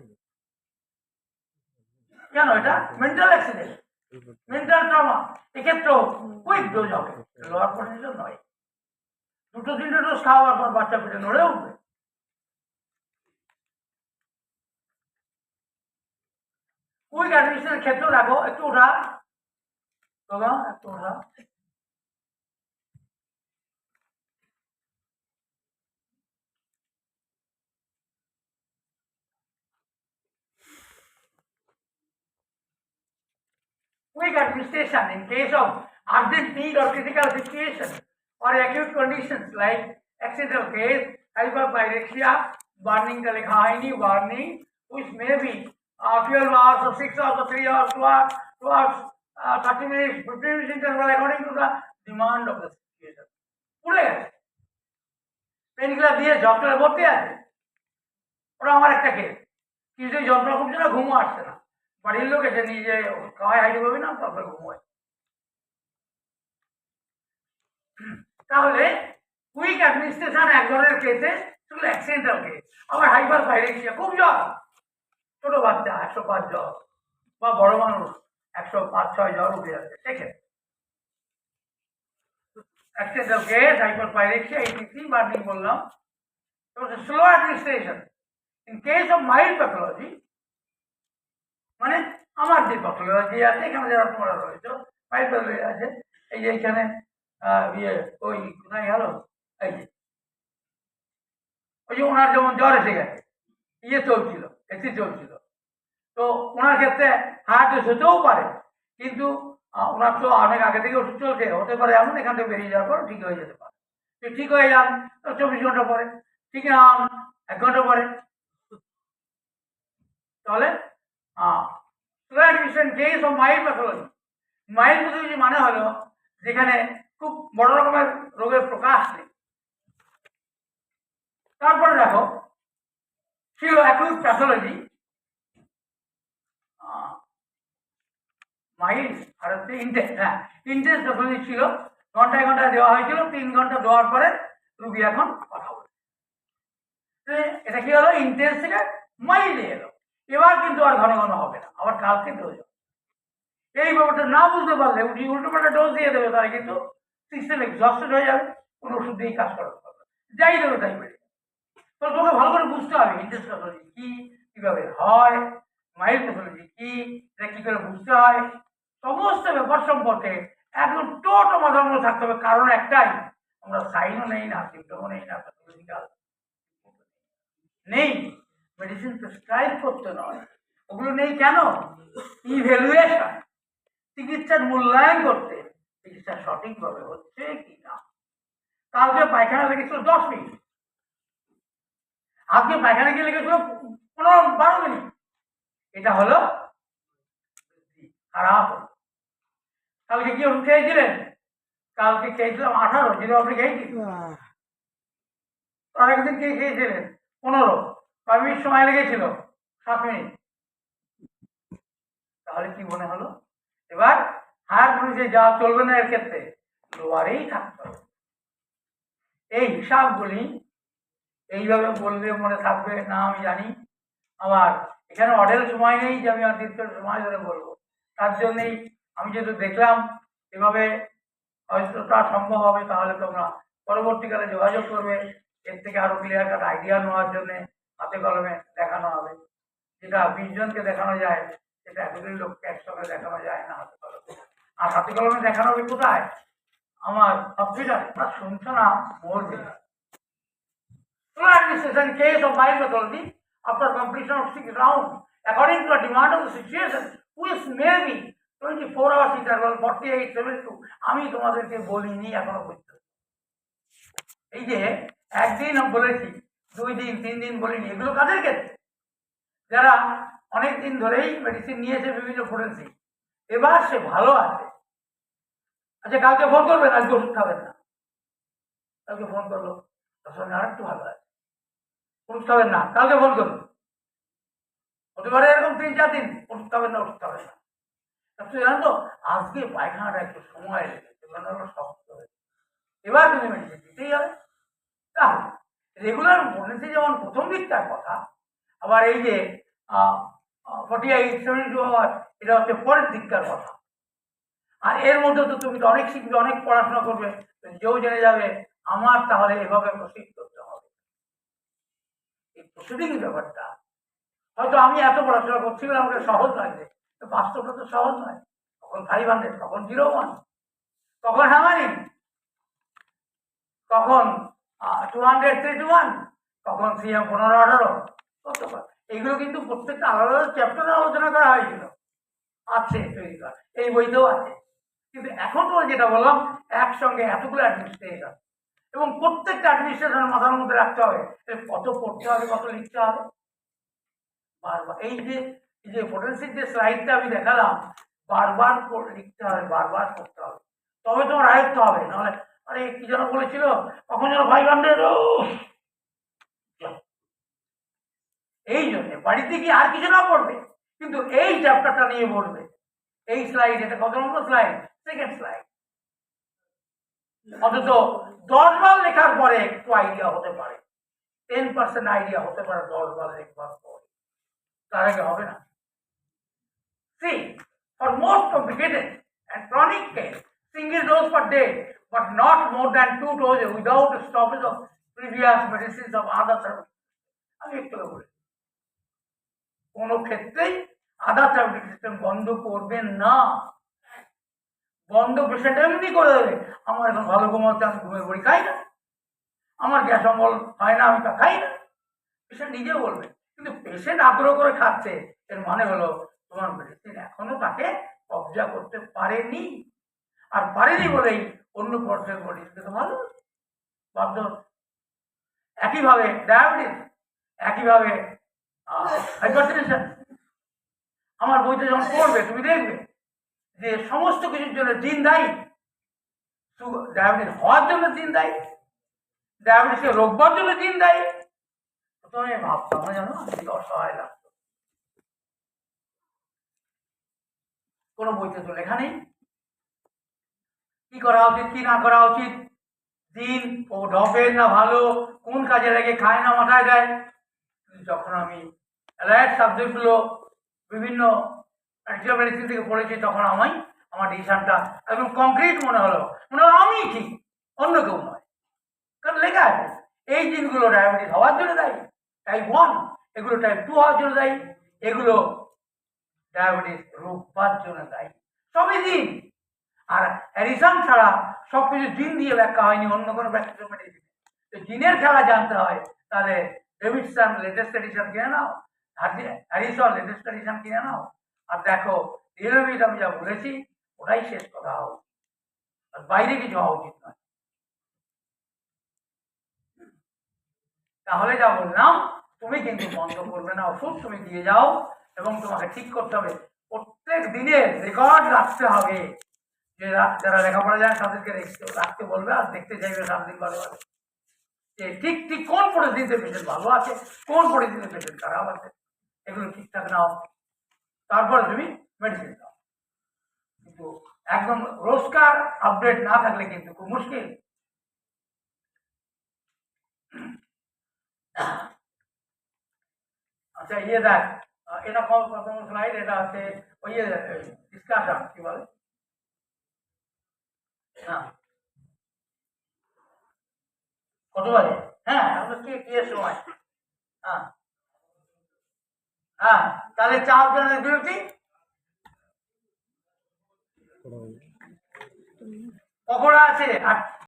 কেন? এটা মেন্টাল অ্যাক্সিডেন্ট, মেন্টাল ট্রমা। এক্ষেত্রেও কুইক ডোজ হবে, লোয়ার পজিশন নয়। 2-3টে ডোজ খাওয়ার পর বাচ্চা পেটে নড়ে উঠবে। কুইক অ্যাডমিশনের ক্ষেত্রেও রাখো, একটু ওঠা বাবা, একটু ওঠা। Quick administration in case of urgent need or critical situation or acute conditions like accidental case, hyperpyrexia, burning the lekhaini, burning, which may be 12 hours or 6 hours or 3 hours, 2 hours, 30 minutes, 15 minutes interval according to the demand of the situation. পুড়ে গেছে, পেনকিলার দিয়ে যন্ত্রণা ভর্তি আছে, ওরা আমার একটা কেস, কিন্তু যন্ত্রণা কমছে না, ঘুমও আসছে না, বাড়ির লোক এসে নিজে খাওয়াই হাইড্রোভাবি না, তারপরে ঘুমোয়। তাহলে কুইক অ্যাডমিনিস্ট্রেশন এক ধরনের কেসে, সেগুলো অ্যাক্সিডেন্টাল কেস। আবার হাইপারপাইরেক্সিয়া, খুব জ্বর, ছোট বাচ্চা 105 জ্বর, বা বড় মানুষ 105-6 জ্বর উঠে যাচ্ছে, সেক্ষেত্রে accidental case, hyperpyrexia, ETC, burning বললাম। Slow administration in case of mild pathology, মানে আমার যে প্যাথোলজি আছে, এখানে যারা তোমরা রয়েছে মাইল্ড প্যাথোলজি আছে, এই যে এখানে ওই কোথায় গেল, এই যে ওই যে ওনার যেমন জ্বর এসে গেছে, চলছিল, এসি চলছিল, তো ওনার ক্ষেত্রে হার্ট হতেও পারে, কিন্তু ওনার তো অনেক আগে থেকে ওষুধ চলছে, হতে পারে এমন এখান থেকে বেরিয়ে যাওয়ার পর ঠিক হয়ে যেতে পারে। ঠিক হয়ে যান 24 ঘন্টা পরে, ঠিক না 1 ঘন্টা পরে। তাহলে case of mild pathology, mild pathology মানে হলো যেখানে খুব বড় রকমের রোগের প্রকাশ নেই। তারপরে ছিল অ্যাকিউট প্যাথোলজি, মাইল আর হচ্ছে ইন্টেন্স। হ্যাঁ, ইন্টেন্স প্যাথোলজি ছিল, ঘন্টায় ঘন্টায় দেওয়া হয়েছিল, 3 ঘন্টা দেওয়ার পরে রুগী এখন কথা বলে। এটা কি হলো, ইন্টেন্স থেকে মাইলে এলো। এবার কিন্তু আর ঘন ঘন হবে না, আবার কালকে দেওয়া যাবে। এই ব্যাপারটা না বুঝতে পারলে উল্টো পাল্টা ডোজ দিয়ে দেবে, তাহলে কিন্তু সিস্টেম এক্সস্টেড হয়ে যাবে, কোনো ওষুধ দিয়েই কাজ করাতে পারবে না। যাই দেবে তাই বেড়ে যাবে। তো তোমাকে ভালো করে বুঝতে হবে ইন্টেন্স প্যাথোলজি কি, কিভাবে হয়, মাইল্ড প্যাথোলজি কি, এটা কি করে বুঝতে হয়, সমস্ত ব্যাপার সম্পর্কে একদম টোটো মাথার মধ্যে থাকতে হবে। কারণ একটাই, আমরা সাইনও নেই না, সিমটমও নেই না, প্যাথোলজিক্যাল নেই, মেডিসিন প্রেসক্রাইব করতে নয়। ওগুলো নেই কেন? ইভ্যালুয়েশন, চিকিৎসার মূল্যায়ন করতে, চিকিৎসা সঠিকভাবে হচ্ছে কি না। কালকে পায়খানা লেগেছিল 10 মিনিট, আজকে পায়খানা গিয়ে লেগেছিল 15-12 মিনিট। এটা হলো খারাপ। কালকে কি ওষুধ খেয়েছিলেন? কালকে খেয়েছিলাম 18, যেটা আপনি খেয়েছি। তার একদিন কে খেয়েছিলেন 15, কয় মিনিট সময় লেগেছিল? 7 মিনিট। তাহলে কি মনে হলো? এবার হায়ার পুলিশে যা চলবে না, এর ক্ষেত্রে লোয়ারেই থাকতে হবে। এই হিসাবগুলি এইভাবে বললে মনে থাকবে না আমি জানি। আমার এখানে অডেল সময় নেই যে আমি আর দীর্ঘ সময় ধরে বলবো, তার জন্যেই আমি যেহেতু দেখলাম এভাবে হয়তো তা সম্ভব হবে, তাহলে তোমরা পরবর্তীকালে যোগাযোগ করবে। এর থেকে আরো ক্লিয়ার কাট আইডিয়া নেওয়ার জন্য হাতে কলমে দেখানো হবে। যেটা 20 জনকে দেখানো যায়, সেটা এতগুলি লোককে একসঙ্গে দেখানো যায় না হাতে কলমে। আর হাতে কলমে দেখানো হবে কোথায়? আমার হসপিটালে। আর শুনছো না, মরবে। Administration case of mild pathology after completion of 6 rounds according to the demand of the situation, which may be 24 hours interval, 48, 72. আমি তোমাদেরকে বলিনি এখনো পর্যন্ত। এই যে একদিন বলেছি, 2 দিন 3 দিন বলিনি, এগুলো কাদের ক্ষেত্রে? যারা অনেক দিন ধরেই মেডিসিন নিয়েছে বিভিন্ন ফোরেন্সিক, এবার সে ভালো আছে। আচ্ছা, কালকে ফোন করবেন, আজকে ওষুধ খাবেন না। কালকে ফোন করলো, তার সঙ্গে আর একটু ভালো আছে, ওষুধ খাবেন না, কালকে ফোন করুন। হতে পারে এরকম 3-4 দিন ওষুধ খাবেন না, ওষুধ খাবেন না। জানো তো, আজকে পায়খানাটা একটু সময় লেগেছে, শক্ত হয়েছে, এবার তুমি মেডিসিন দিতেই হবে। তাহলে রেগুলার বলেছি যেমন প্রথম দিকটার কথা, আবার এই যে 48, 72 আওয়ার, এটা হচ্ছে পরের দিকটার কথা। আর এর মধ্যে তো তুমি তো অনেক শিখবে, অনেক পড়াশোনা করবে, যেও জেনে যাবে আমার তাহলে এভাবে প্রসিড করতে হবে। এই প্রসিডিং ব্যাপারটা হয়তো আমি এত পড়াশোনা করছি বলে আমাকে সহজ লাগছে, তো বাস্তবটা তো সহজ নয়। কখন 500, কখন 01, কখন হ্যামারিং, কখন 200, 3-1, কখন সিএম 15-18, এইগুলো কিন্তু প্রত্যেকটা আলাদা আলাদা চ্যাপ্টারে আলোচনা করা হয়েছিল, আছে তৈরি করা, এই বইতেও আছে। কিন্তু এখন তো যেটা বললাম, একসঙ্গে এতগুলো অ্যাডমিনিস্ট্রেশন, এবং প্রত্যেকটা অ্যাডমিনিস্ট্রেশনের মাথার মধ্যে রাখতে হবে কত পড়তে হবে, কত লিখতে হবে। বারবার এই যে ফোরেন্সিক যে স্লাইডটা আমি দেখালাম, বারবার লিখতে হবে, বারবার করতে হবে, তবে তোমার আয়ত্ত হবে। নাহলে আরে কি যেন বলেছিল, কখন যেন 500, এই জন্য বাড়িতে কি আর কিছু না পড়বে, কিন্তু এই চ্যাপ্টারটা নিয়ে পড়বে। এই স্লাইড, এটা কত নম্বর স্লাইড? Second slide. অথচ 10 বার লেখার পরে একটু আইডিয়া হতে পারে, 10% আইডিয়া হতে পারে 10 বার লেখবার পরে, তার আগে হবে না। See, for most complicated and chronic case, single dose per day, but not more than 2 doses without stoppage of previous medicines of other therapies. আমি একটু বলি, কোন ক্ষেত্রেই আদার থেরাপিউটিক সিস্টেম বন্ধ করবেন না। বন্ধ পেশেন্ট এমনি করে দেবে, আমার এখন ভালো ঘুম হচ্ছে, আমি ঘুমের বড়ি খাই না, আমার গ্যাস অম্বল হয় না, আমি তা খাই না, পেশেন্ট নিজেও বলবে। কিন্তু পেশেন্ট আগ্রহ করে খাচ্ছে, এর মানে হলো তোমার মেডিসিন এখনো তাকে কবজা করতে পারেনি, আর পারেনি বলেই অন্য পর্যায়ের বডিকে তো ভালো বাধ্য। একইভাবে ডায়াবেটিস, একইভাবে হাইপারটেনশন। আমার বইতে যখন পড়বে তুমি দেখবে যে সমস্ত কিছুর জন্য জিন দায়ী। ডায়াবেটিস হওয়ার জন্য জিন দায়ী, ডায়াবেটিসকে রোগবার জন্য জিন দায়ী। প্রথমে ভাবতাম না, জানো, নিজেকে অসহায় লাগতো। কোনো বইতে তো লেখা নেই কি করা উচিত কি না করা উচিত, দিন ও ঢপের না ভালো, কোন কাজে লাগে খায় না মাথায় দেয়। যখন আমি অ্যালায়েড সাবজেক্টগুলো বিভিন্ন প্র্যাকটিক্যাল মেডিসিন থেকে পড়েছি, তখন আমার ডিসিশনটা একদম কংক্রিট মনে হলো আমি ঠিক, অন্য কেউ নয়। কারণ লেখা আছে এই জিনগুলো ডায়াবেটিস হওয়ার জন্য দায়ী, টাইপ 1, এগুলো টাইপ 2 হওয়ার জন্য দায়ী, এগুলো ডায়াবেটিস রোগ হওয়ার জন্য দায়ী, সবই জিন। আর হ্যারিসন ছাড়া সবকিছু জিন দিয়ে ব্যাখ্যা হয়নি অন্য কোনো প্র্যাকটিক্যাল মেডিসিন। তো জিনের খেলা জানতে হয়, তাহলে ডেভিডসন লেটেস্ট এডিশন কিনে নাও, হ্যারিসন লেটেস্ট এডিশন কিনে নাও, আর দেখো নিয়মিত আমি যা বলেছি ওটাই শেষ কথা হোক, আর বাইরে কিছু হওয়া উচিত নয়। তাহলে যা বললাম, তুমি কিন্তু বন্ধ করবে না ওষুধ, তুমি দিয়ে যাও, এবং তোমাকে ঠিক করতে হবে প্রত্যেক দিনের রেকর্ড রাখতে হবে। যে যারা লেখাপড়া যায় তাদেরকে রাখতে বলবে, আর দেখতে চাইবে 7 দিন বাদে বাদে যে ঠিক ঠিক কোন পরিস্থিতিতে পেশেন্ট ভালো আছে, কোন পরিস্থিতিতে পেশেন্ট খারাপ আছে, এগুলো ঠিকঠাক নাও, তারপরে তুমি মেডিসিন দাও। কিন্তু একদম রোজকার আপডেট না থাকলে কিন্তু খুব মুশকিল। আচ্ছা, দেখ, এটা প্রথম স্লাইড, এটা আছে ওই ডিসকাশন কি বলে না কত বাজে, হ্যাঁ আমরা কি এর সময়, হ্যাঁ হ্যাঁ, তাহলে 4 জনের বিরতি পকোড়া আছে আর